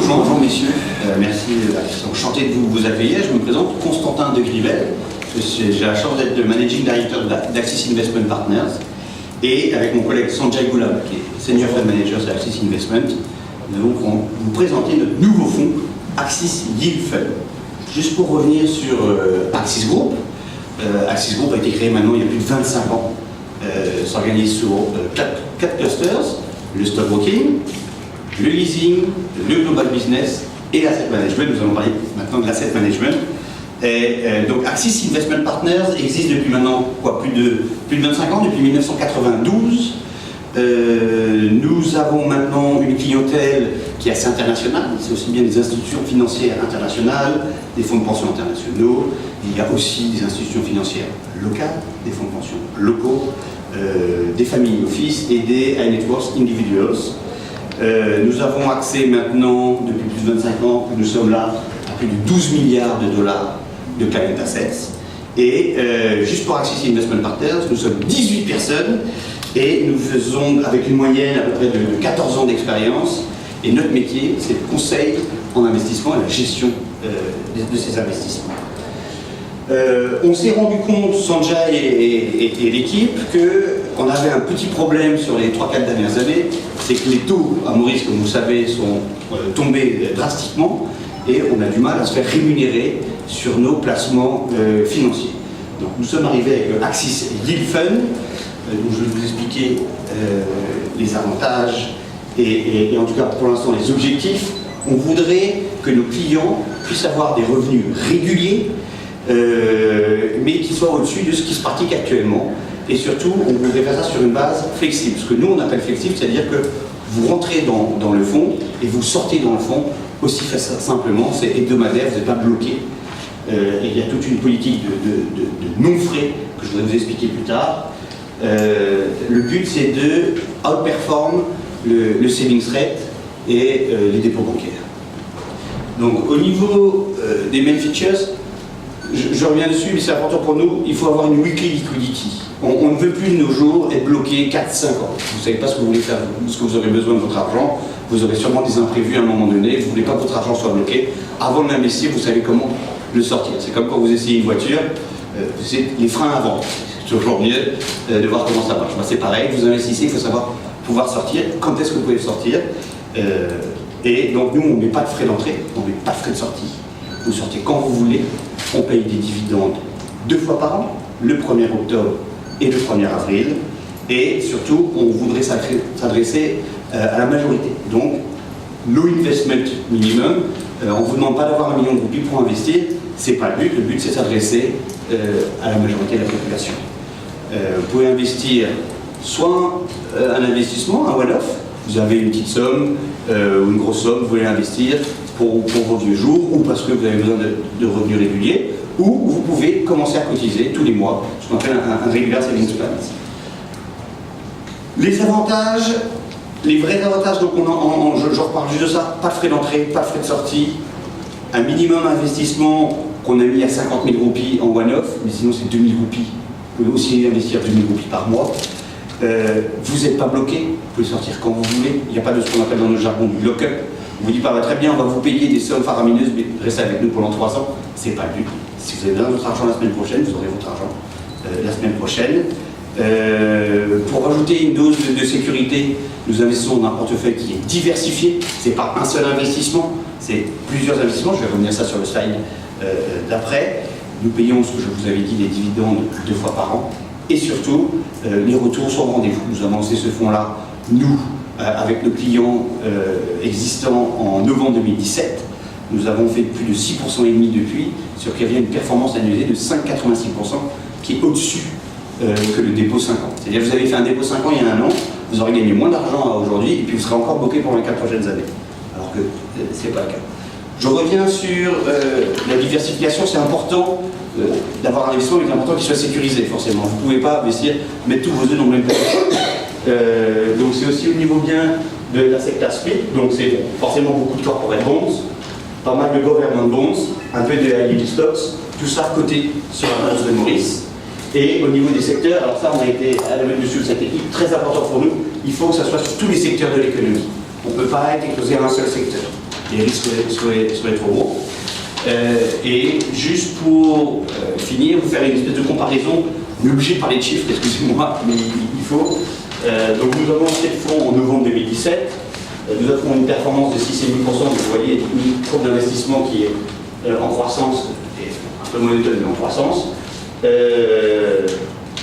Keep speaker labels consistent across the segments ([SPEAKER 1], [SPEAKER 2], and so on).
[SPEAKER 1] Bonjour messieurs, merci, enchanté de vous accueillir. Je me présente Constantin de Grivel. J'ai la chance d'être le Managing Director d'Axis Investment Partners et avec mon collègue Sanjay Gulab, qui est Senior Fund Manager de Axis Investment, nous allons vous présenter notre nouveau fonds, Axis Yield Fund. Juste pour revenir sur Axis Group, Axis Group a été créé maintenant il y a plus de 25 ans, s'organise sur 4 clusters, le stockbroking, le leasing, le global business et l'asset management. Nous allons parler maintenant de l'asset management. Donc Axis Investment Partners existe depuis maintenant plus de 25 ans, depuis 1992. Nous avons maintenant une clientèle qui est assez internationale. C'est aussi bien des institutions financières internationales, des fonds de pension internationaux. Il y a aussi des institutions financières locales, des fonds de pension locaux, des family office et des high net worth individuals. Nous avons accès maintenant, depuis plus de 25 ans, que nous sommes là, à plus de 12 milliards de dollars de client assets. Et juste pour Axis Investment Partners, nous sommes 18 personnes et nous faisons avec une moyenne à peu près de 14 ans d'expérience. Et notre métier, c'est le conseil en investissement et la gestion de ces investissements. On s'est rendu compte, Sanjay et l'équipe, qu'on avait un petit problème sur les 3-4 dernières années, c'est que les taux à Maurice, comme vous savez, sont tombés drastiquement et on a du mal à se faire rémunérer sur nos placements financiers. Donc nous sommes arrivés avec le Axis Yield Fund, dont je vais vous expliquer les avantages et en tout cas pour l'instant les objectifs. On voudrait que nos clients puissent avoir des revenus réguliers, mais qui soient au-dessus de ce qui se pratique actuellement. Et surtout, on voudrait faire ça sur une base flexible. Ce que nous, on appelle flexible, c'est-à-dire que vous rentrez dans le fonds et vous sortez dans le fonds aussi simplement, c'est hebdomadaire, vous n'êtes pas bloqué. Et il y a toute une politique de non-frais que je voudrais vous expliquer plus tard. Le but, c'est de outperform le savings rate et les dépôts bancaires. Donc, au niveau des main features, je reviens dessus, mais c'est important pour nous, il faut avoir une weekly liquidity. On ne veut plus de nos jours être bloqué 4-5 ans. Vous ne savez pas ce que vous voulez faire, ce que vous aurez besoin de votre argent. Vous aurez sûrement des imprévus à un moment donné. Vous ne voulez pas que votre argent soit bloqué. Avant de l'investir, vous savez comment le sortir. C'est comme quand vous essayez une voiture, c'est les freins avant. C'est toujours mieux de voir comment ça marche. C'est pareil, vous investissez, il faut savoir pouvoir sortir. Quand est-ce que vous pouvez sortir et donc nous, on ne met pas de frais d'entrée, on ne met pas de frais de sortie. Vous sortez quand vous voulez. On paye des dividendes 2 fois par an, le 1er octobre et le 1er avril. Et surtout, on voudrait s'adresser à la majorité. Donc, low investment minimum. On ne vous demande pas d'avoir 1 million de roupies pour investir. Ce n'est pas le but. Le but, c'est de s'adresser à la majorité de la population. Vous pouvez investir soit un investissement, un one-off. Vous avez une petite somme ou une grosse somme, vous voulez investir pour vos vieux jours ou parce que vous avez besoin de revenus réguliers, ou vous pouvez commencer à cotiser tous les mois, ce qu'on appelle un regular savings plan. Les avantages, les vrais avantages, donc je reparle juste de ça, pas de frais d'entrée, pas de frais de sortie, un minimum investissement qu'on a mis à 50 000 roupies en one-off, mais sinon c'est 2 000 roupies, vous pouvez aussi investir 2 000 roupies par mois. Vous n'êtes pas bloqué, vous pouvez sortir quand vous voulez, il n'y a pas de ce qu'on appelle dans le jargon du lock-up. On vous dit pas très bien, on va vous payer des sommes faramineuses, mais restez avec nous pendant 3 ans, c'est pas le but. Si vous avez besoin de votre argent la semaine prochaine, vous aurez votre argent la semaine prochaine. Pour rajouter une dose de sécurité, nous investissons dans un portefeuille qui est diversifié, c'est pas un seul investissement, c'est plusieurs investissements, je vais revenir ça sur le slide d'après. Nous payons, ce que je vous avais dit, des dividendes 2 fois par an, et surtout, les retours sont au rendez-vous. Nous avons lancé ce fonds-là, nous, avec nos clients existants en novembre 2017. Nous avons fait plus de 6,5% depuis, ce qui revient à une performance annualisée de 5,86%, qui est au-dessus que le dépôt 5 ans. C'est-à-dire que vous avez fait un dépôt 5 ans il y a 1 an, vous aurez gagné moins d'argent aujourd'hui, et puis vous serez encore bloqué pendant les 4 prochaines années. Alors que ce n'est pas le cas. Je reviens sur la diversification, c'est important d'avoir un investissement, mais c'est important qu'il soit sécurisé, forcément. Vous ne pouvez pas investir, mettre tous vos œufs dans le même panier. Donc c'est aussi au niveau bien de la secteur split, donc c'est forcément beaucoup de corporate bonds, pas mal de government bonds, un peu de high yield stocks, tout ça coté sur la bourse de Maurice. Et au niveau des secteurs, alors ça on a été à la mettre dessus de cette équipe, très important pour nous, il faut que ça soit sur tous les secteurs de l'économie. On ne peut pas être exposé à un seul secteur. les risques seraient trop gros. Et juste pour finir, vous faire une espèce de comparaison, on est obligé de parler de chiffres, excusez-moi, mais il faut. Donc nous avons lancé le fonds en novembre 2017. Nous avons une performance de 6,5%, vous voyez une courbe d'investissement qui est en croissance, et un peu monotone mais en croissance.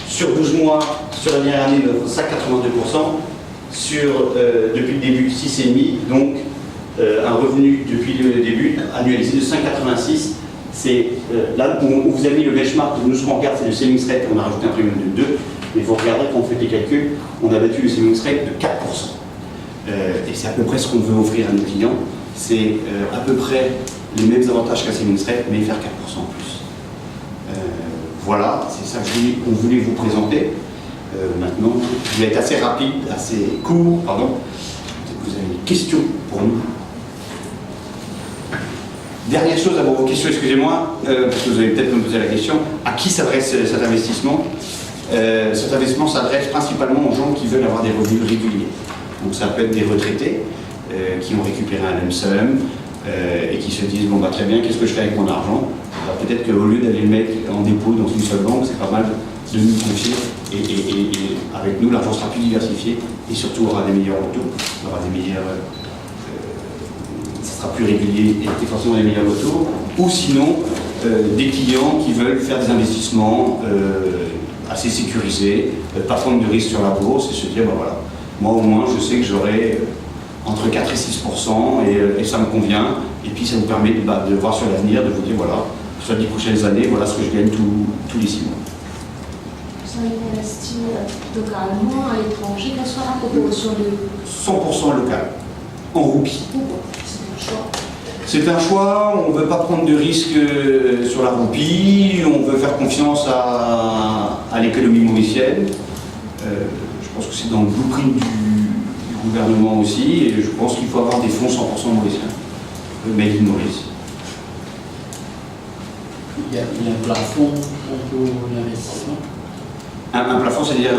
[SPEAKER 1] Sur 12 mois, sur la dernière année, nous avons 5,82%, depuis le début 6,5%, donc un revenu depuis le début annualisé de 5,86. C'est là où on vous a mis le benchmark, nous ce qu'on regarde c'est le savings rate, on a rajouté un premium de 2, mais vous regarderez quand on fait les calculs, on a battu le savings rate de 4%. Et c'est à peu près ce qu'on veut offrir à nos clients, c'est à peu près les mêmes avantages qu'un savings rate, mais faire 4% en plus. Voilà, c'est ça qu'on voulait vous présenter. Maintenant, je vais être assez rapide, assez court, pardon. Vous avez des questions pour nous? Dernière chose avant vos questions, excusez-moi, parce que vous allez peut-être me poser la question, à qui s'adresse cet investissement? Cet investissement s'adresse principalement aux gens qui veulent avoir des revenus réguliers. Donc ça peut être des retraités qui ont récupéré un lump sum et qui se disent, bon bah très bien, qu'est-ce que je fais avec mon argent? Alors peut-être qu'au lieu d'aller le mettre en dépôt dans une seule banque, c'est pas mal de nous confier et avec nous l'argent sera plus diversifié et surtout aura des meilleurs retours, aura des meilleurs... ça sera plus régulier et forcément des meilleurs retours, ou sinon des clients qui veulent faire des investissements assez sécurisés, pas prendre de risques sur la bourse et se dire, ben voilà, moi au moins je sais que j'aurai entre 4 et 6% et ça me convient, et puis ça vous permet de voir sur l'avenir, de vous dire voilà, sur les 10 prochaines années, voilà ce que je gagne tous les 6 mois.
[SPEAKER 2] Vous allez investir localement, à l'étranger, quelle sera la proportion de...
[SPEAKER 1] 100% local, en roupies.
[SPEAKER 2] C'est un choix.
[SPEAKER 1] C'est un choix, on ne veut pas prendre de risques sur la roupie, on veut faire confiance à l'économie mauricienne. Je pense que c'est dans le blueprint du gouvernement aussi, et je pense qu'il faut avoir des fonds 100% mauriciens, made in Maurice.
[SPEAKER 3] Il y a un plafond pour l'investissement?
[SPEAKER 1] Un plafond, c'est-à-dire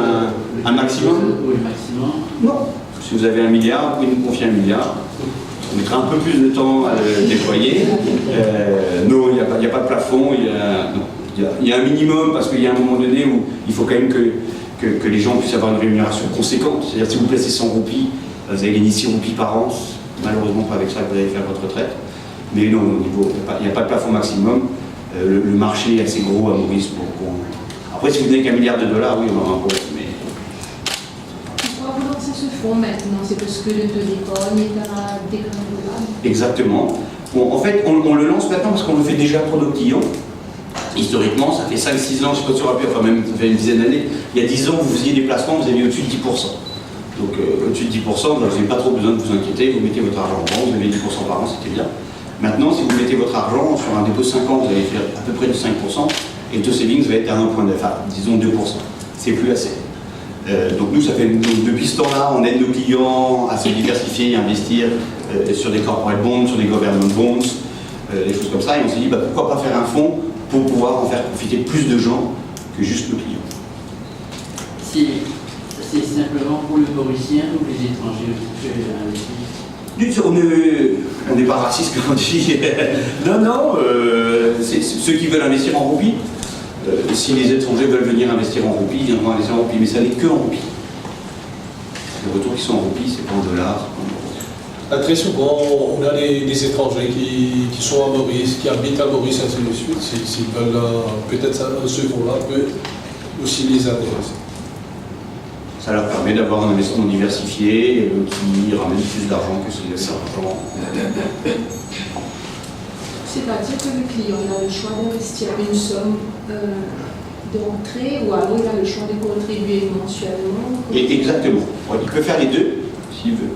[SPEAKER 1] un maximum?
[SPEAKER 3] Oui, maximum.
[SPEAKER 1] Non. Si vous avez 1 milliard, vous pouvez nous confier 1 milliard. On mettra un peu plus de temps à le déployer. Non, il n'y a pas de plafond, il y a un minimum parce qu'il y a un moment donné où il faut quand même que les gens puissent avoir une rémunération conséquente. C'est-à-dire si vous placez 100 roupies, vous allez gagner 6 roupies par an. Malheureusement, pas avec ça que vous allez faire votre retraite. Mais non, il n'y a pas de plafond maximum. Le marché est assez gros à Maurice pour qu'on... Après, si vous n'avez qu'$1 milliard, oui, on aura un problème. Mais...
[SPEAKER 2] Pourquoi vous lancez ce fonds maintenant? C'est parce que le taux d'épargne est à dégrade?
[SPEAKER 1] Exactement. Bon, en fait, on le lance maintenant parce qu'on le fait déjà pour nos clients. Historiquement, ça fait 5-6 ans, je ne sais pas si vous vous rappelez, enfin même ça fait une dizaine d'années, il y a 10 ans, vous faisiez des placements, vous aviez au-dessus de 10%. Donc au-dessus de 10%, vous n'avez pas trop besoin de vous inquiéter, vous mettez votre argent en banque, vous avez 10% par an, c'était bien. Maintenant, si vous mettez votre argent sur un dépôt de 5 ans, vous allez faire à peu près de 5%, et le taux savings va être à 1,9, disons 2%. C'est plus assez. Donc nous, ça fait depuis ce temps-là, on aide nos clients à se diversifier et investir sur des corporate bonds, sur des government bonds, des choses comme ça, et on s'est dit, pourquoi pas faire un fonds pour pouvoir en faire profiter plus de gens que juste nos clients.
[SPEAKER 3] C'est simplement pour le Mauricien ou les étrangers qui peuvent investir?
[SPEAKER 1] On n'est pas raciste comme on dit. Non, c'est ceux qui veulent investir en roupies. Si les étrangers veulent venir investir en roupies, ils viendront investir en roupies, mais ça n'est que en roupies. Les retours qui sont en roupies, c'est pas en dollars.
[SPEAKER 4] Très souvent, on a des étrangers qui sont à Maurice, qui habitent à Maurice, ainsi de suite. S'ils veulent, peut-être ce fonds-là peut aussi les intéresser.
[SPEAKER 1] Ça leur permet d'avoir un investissement diversifié qui ramène plus d'argent que si vous avez l'argent.
[SPEAKER 2] C'est-à-dire que le client a le choix d'investir une somme d'entrée ou alors il a le choix de contribuer mensuellement?
[SPEAKER 1] Exactement. Il peut faire les deux s'il veut.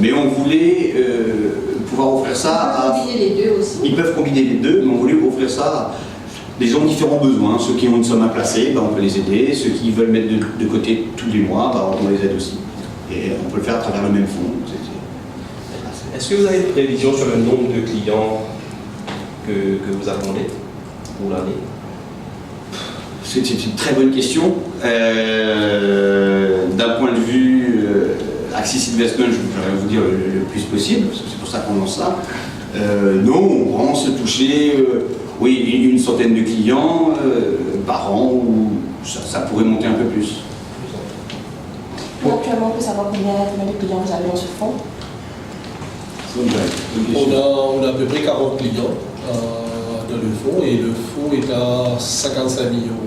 [SPEAKER 1] Mais on voulait pouvoir offrir ça à...
[SPEAKER 2] Combiner les deux aussi.
[SPEAKER 1] Ils peuvent combiner les deux, mais on voulait offrir ça à des gens de différents besoins. Ceux qui ont une somme à placer, on peut les aider. Ceux qui veulent mettre de côté tous les mois, on les aide aussi. Et on peut le faire à travers le même fonds.
[SPEAKER 5] Est-ce que vous avez une prévision sur le nombre de clients que vous attendez pour l'année? C'est
[SPEAKER 1] une très bonne question. D'un point de vue Axis Investment, je voudrais vous dire le plus possible, parce que c'est pour ça qu'on lance ça. Non, on pense toucher une centaine de clients par an, ou ça pourrait monter un peu plus.
[SPEAKER 2] Actuellement, on peut savoir combien de clients vous avez dans ce fonds?
[SPEAKER 4] On a à peu près 40 clients dans le fonds, et le fonds est à 55 millions.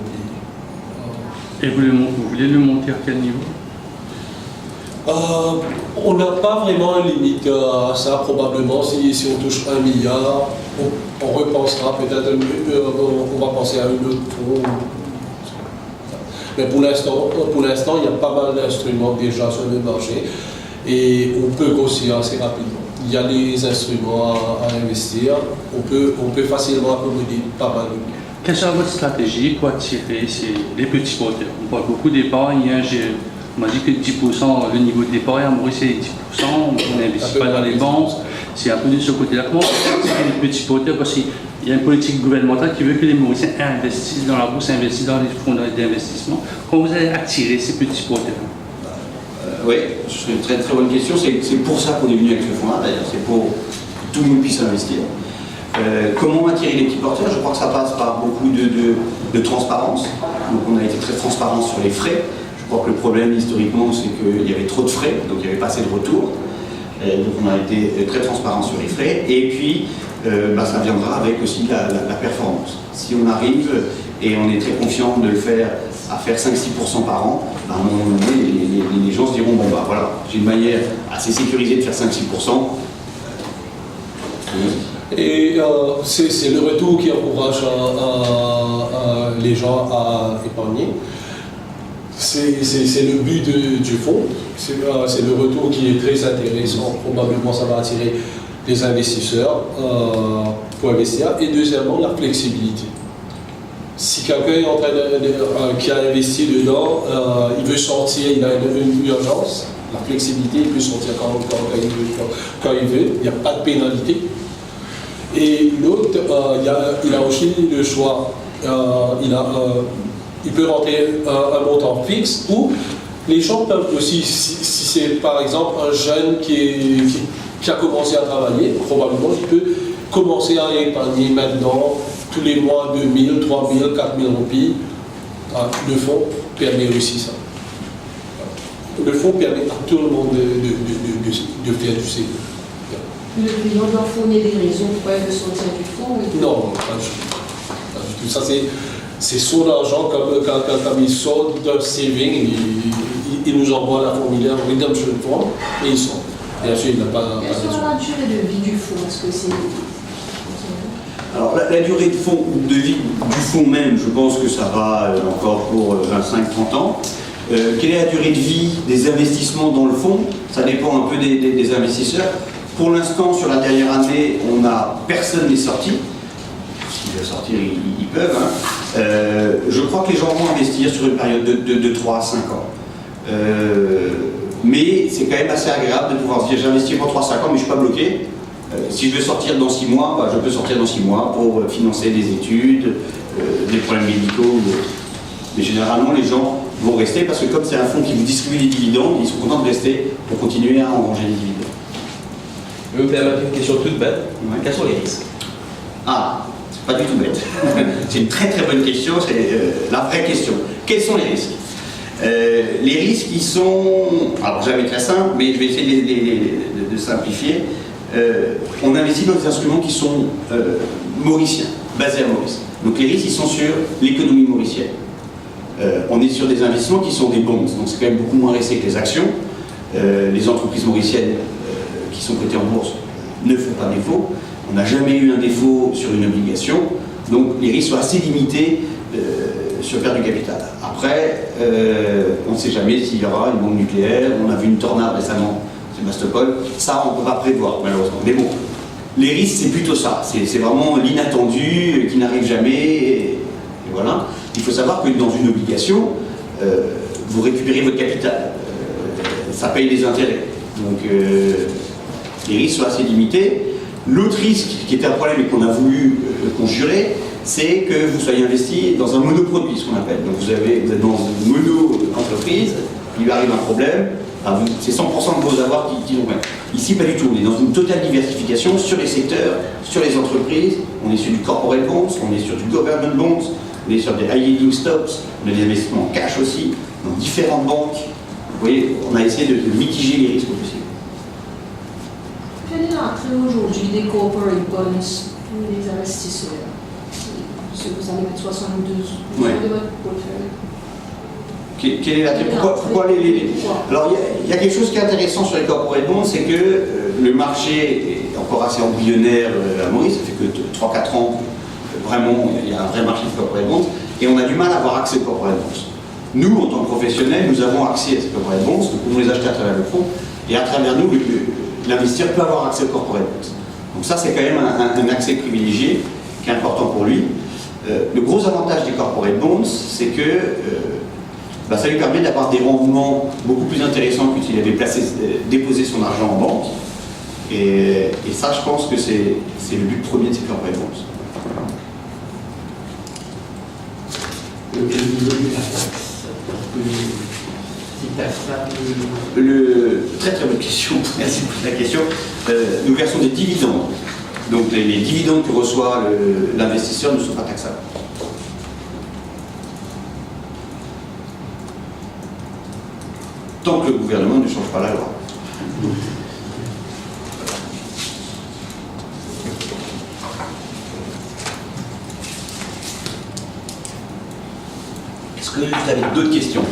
[SPEAKER 6] Et vous voulez le monter à quel niveau?
[SPEAKER 4] On n'a pas vraiment une limite à ça. Probablement, si on touche 1 milliard, on repensera peut-être, on va penser à une autre fonds. Mais pour l'instant, il y a pas mal d'instruments déjà sur le marché et on peut grossir assez rapidement. Il y a des instruments à investir, on peut facilement accommoder pas mal de clients.
[SPEAKER 6] Quelle sera votre stratégie pour attirer les petits porteurs? On parle beaucoup d'épargne. On m'a dit que 10%, le niveau de départ à Maurice c'est 10%, on n'investit pas dans les banques. C'est un peu de ce côté-là. Comment attirer les petits porteurs? Parce qu'il y a une politique gouvernementale qui veut que les Mauriciens investissent dans la bourse, investissent dans les fonds d'investissement. Comment vous allez attirer ces petits porteurs?
[SPEAKER 1] Oui, c'est une très très bonne question. C'est pour ça qu'on est venu avec ce fonds-là, d'ailleurs. C'est pour que tout le monde puisse investir. Comment attirer les petits porteurs? Je crois que ça passe par beaucoup de transparence. Donc on a été très transparent sur les frais. Je crois que le problème historiquement, c'est qu'il y avait trop de frais, donc il n'y avait pas assez de retour. Donc on a été très transparent sur les frais. Et puis, ça viendra avec aussi la performance. Si on arrive, et on est très confiant de le faire, à faire 5-6% par an, à un moment donné, les gens se diront, bon bah voilà, j'ai une manière assez sécurisée de faire 5-6%.
[SPEAKER 4] Et c'est le retour qui encourage les gens à épargner. C'est le but du fonds, c'est le retour qui est très intéressant. Probablement ça va attirer les investisseurs pour investir. Et deuxièmement, la flexibilité. Si quelqu'un est en train qui a investi dedans, il veut sortir, il a une urgence, la flexibilité, il peut sortir quand il veut, il n'y a pas de pénalité. Et l'autre, il a aussi le choix. Il peut rentrer un montant fixe, ou les gens peuvent aussi, si c'est par exemple un jeune qui a commencé à travailler, probablement il peut commencer à épargner maintenant tous les mois 2000, 3000, 4000 roupies. Le fonds permet aussi ça. Le fonds permet à tout le monde de faire du CV.
[SPEAKER 2] Le client doit fournir des raisons pour il veut sortir du fonds?
[SPEAKER 4] Non, pas du tout. Ça, c'est son argent, comme il sort d'un saving, il nous envoie la formulaire Redemption Form et il sort. Bien sûr, il n'a pas
[SPEAKER 2] Quelle sera la durée de vie du fonds? Est-ce que c'est...
[SPEAKER 1] Alors la durée de vie du fonds même, je pense que ça va encore pour 25-30 ans. Quelle est la durée de vie des investissements dans le fonds? Ça dépend un peu des investisseurs. Pour l'instant, sur la dernière année, personne n'est sorti. S'ils veulent sortir, ils peuvent. Hein. Je crois que les gens vont investir sur une période de 3 à 5 ans. Mais c'est quand même assez agréable de pouvoir se dire j'investis pour 3 à 5 ans, mais je ne suis pas bloqué. Si je veux sortir dans 6 mois, je peux sortir dans 6 mois pour financer des études, des problèmes médicaux. Mais généralement, les gens vont rester parce que comme c'est un fonds qui vous distribue des dividendes, ils sont contents de rester pour continuer à engranger des dividendes.
[SPEAKER 5] Je vais me permettre une question toute bête.
[SPEAKER 1] Ouais.
[SPEAKER 5] Quels sont les risques?
[SPEAKER 1] Ah, c'est pas du tout bête. C'est une très très bonne question, c'est la vraie question. Quels sont les risques? Les risques, ils sont... Alors j'avais très simple, mais je vais essayer de simplifier. On investit dans des instruments qui sont mauriciens, basés à Maurice. Donc les risques, ils sont sur l'économie mauricienne. On est sur des investissements qui sont des bonds, donc c'est quand même beaucoup moins risqué que les actions. Les entreprises mauriciennes qui sont cotées en bourse ne font pas défaut. On n'a jamais eu un défaut sur une obligation, donc les risques sont assez limités sur perte du capital. Après, on ne sait jamais s'il y aura une bombe nucléaire. On a vu une tornade récemment sur Sébastopol. Ça, on ne peut pas prévoir, malheureusement. Mais bon, les risques, c'est plutôt ça. C'est vraiment l'inattendu qui n'arrive jamais. Et voilà. Il faut savoir que dans une obligation, vous récupérez votre capital. Ça paye des intérêts. Donc, les risques sont assez limités. L'autre risque, qui était un problème et qu'on a voulu conjurer, c'est que vous soyez investi dans un monoproduit, ce qu'on appelle. Donc vous êtes dans une mono-entreprise, il lui arrive un problème, Enfin, c'est 100% de vos avoirs qui vont. Ici, pas du tout. On est dans une totale diversification sur les secteurs, sur les entreprises. On est sur du corporate bonds, on est sur du government bonds, on est sur des high yielding stocks, on a des investissements en cash aussi, dans différentes banques. Vous voyez, on a essayé de mitiger les risques au possible.
[SPEAKER 2] Quel est l'attrait aujourd'hui des corporate bonds pour les investisseurs? Parce que vous allez mettre 72% de votre portefeuille.
[SPEAKER 1] Quel est l'attrait? Pourquoi Alors, il y a quelque chose qui est intéressant sur les corporate bonds, c'est que le marché est encore assez embryonnaire à Maurice, ça fait que 3-4 ans, vraiment, il y a un vrai marché de corporate bonds, et on a du mal à avoir accès aux corporate bonds. Nous, en tant que professionnels, nous avons accès à ces corporate bonds, donc on les achète à travers le fonds, et à travers nous, l'investisseur peut avoir accès aux corporate bonds. Donc ça, c'est quand même un accès privilégié qui est important pour lui. Le gros avantage des corporate bonds, c'est que ça lui permet d'avoir des rendements beaucoup plus intéressants que s'il avait déposé son argent en banque. Et ça, je pense que c'est le but premier de ces corporate bonds.
[SPEAKER 3] Le niveau de la taxe.
[SPEAKER 1] Très très bonne question, merci pour la question. Nous versons des dividendes. Donc les dividendes que reçoit l'investisseur ne sont pas taxables. Tant que le gouvernement ne change pas la loi. Est-ce que vous avez d'autres questions?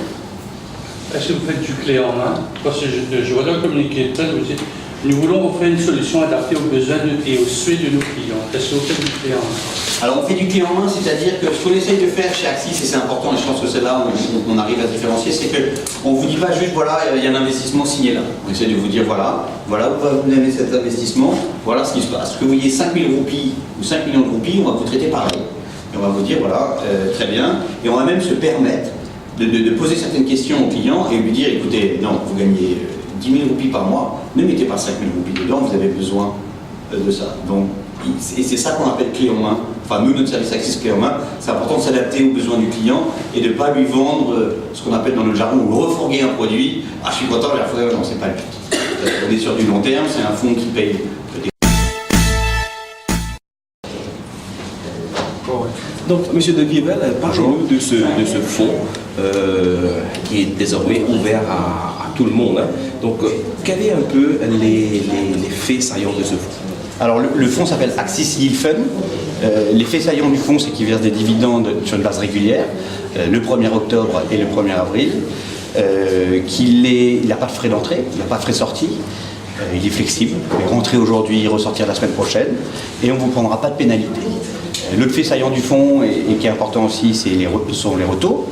[SPEAKER 6] Est-ce que vous faites du clé en main? Parce que je vois dans le communiqué de presse, vous dites, nous voulons offrir une solution adaptée aux besoins et aux souhaits de nos clients. Est-ce que vous faites du clé en main?
[SPEAKER 1] Alors on fait du clé en main, c'est-à-dire que ce qu'on essaye de faire chez Axis, et c'est important, et je pense que c'est là où on arrive à se différencier, c'est qu'on ne vous dit pas juste, voilà, il y a un investissement signé là. On essaie de vous dire, voilà où vous avez cet investissement, voilà ce qui se passe. Que vous ayez 5 000 roupies ou 5 millions de roupies, on va vous traiter pareil. Et on va vous dire, voilà, très bien. Et on va même se permettre de poser certaines questions au client et lui dire, écoutez, non, vous gagnez 10 000 roupies par mois, ne mettez pas 5 000 roupies dedans, vous avez besoin de ça. Donc, et c'est ça qu'on appelle clé en main. Enfin, nous, notre service Axis clé en main, c'est important de s'adapter aux besoins du client et de ne pas lui vendre ce qu'on appelle dans le jargon, ou refourguer un produit. Ah, je suis content, j'ai refougué. Non, c'est pas le but. On est sur du long terme, c'est un fonds qui paye.
[SPEAKER 5] Donc, M. De Grivel, parlez-nous de ce fonds qui est désormais ouvert à tout le monde. Hein. Donc, quels sont un peu les faits saillants de ce fonds?
[SPEAKER 1] Alors, le fonds s'appelle Axis Yield Fund. Les faits saillants du fonds, c'est qu'il verse des dividendes sur une base régulière, le 1er octobre et le 1er avril. Il n'a pas de frais d'entrée, il n'a pas de frais de sortie. Il est flexible, vous pouvez rentrer aujourd'hui, ressortir la semaine prochaine, et on ne vous prendra pas de pénalité. L'autre fait saillant du fonds, et qui est important aussi, sont les retaux.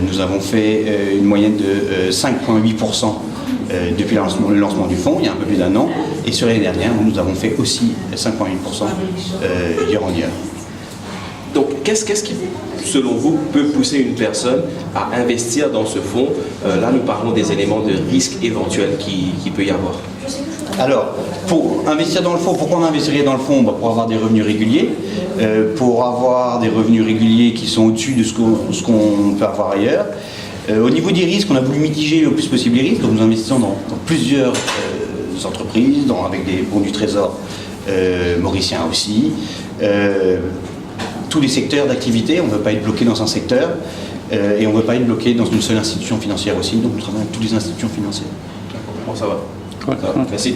[SPEAKER 1] Nous avons fait une moyenne de 5,8% depuis le lancement du fonds, il y a un peu plus d'un an, et sur l'année dernière, nous avons fait aussi 5,8% year on year.
[SPEAKER 5] Donc, qu'est-ce qui, selon vous, peut pousser une personne à investir dans ce fonds? Là, nous parlons des éléments de risque éventuels qu'il peut y avoir.
[SPEAKER 1] Alors, pour investir dans le fonds, pourquoi on investirait dans le fonds? Pour avoir des revenus réguliers, pour avoir des revenus réguliers qui sont au-dessus de ce qu'on peut avoir ailleurs. Au niveau des risques, on a voulu mitiger le plus possible les risques, donc nous investissons dans plusieurs entreprises, avec des bons du trésor mauriciens aussi. Tous les secteurs d'activité, on ne veut pas être bloqué dans un secteur et on ne veut pas être bloqué dans une seule institution financière aussi, donc nous travaillons avec toutes les institutions financières.
[SPEAKER 5] Bon, ça va.
[SPEAKER 6] Ouais.
[SPEAKER 5] Ça va. Merci.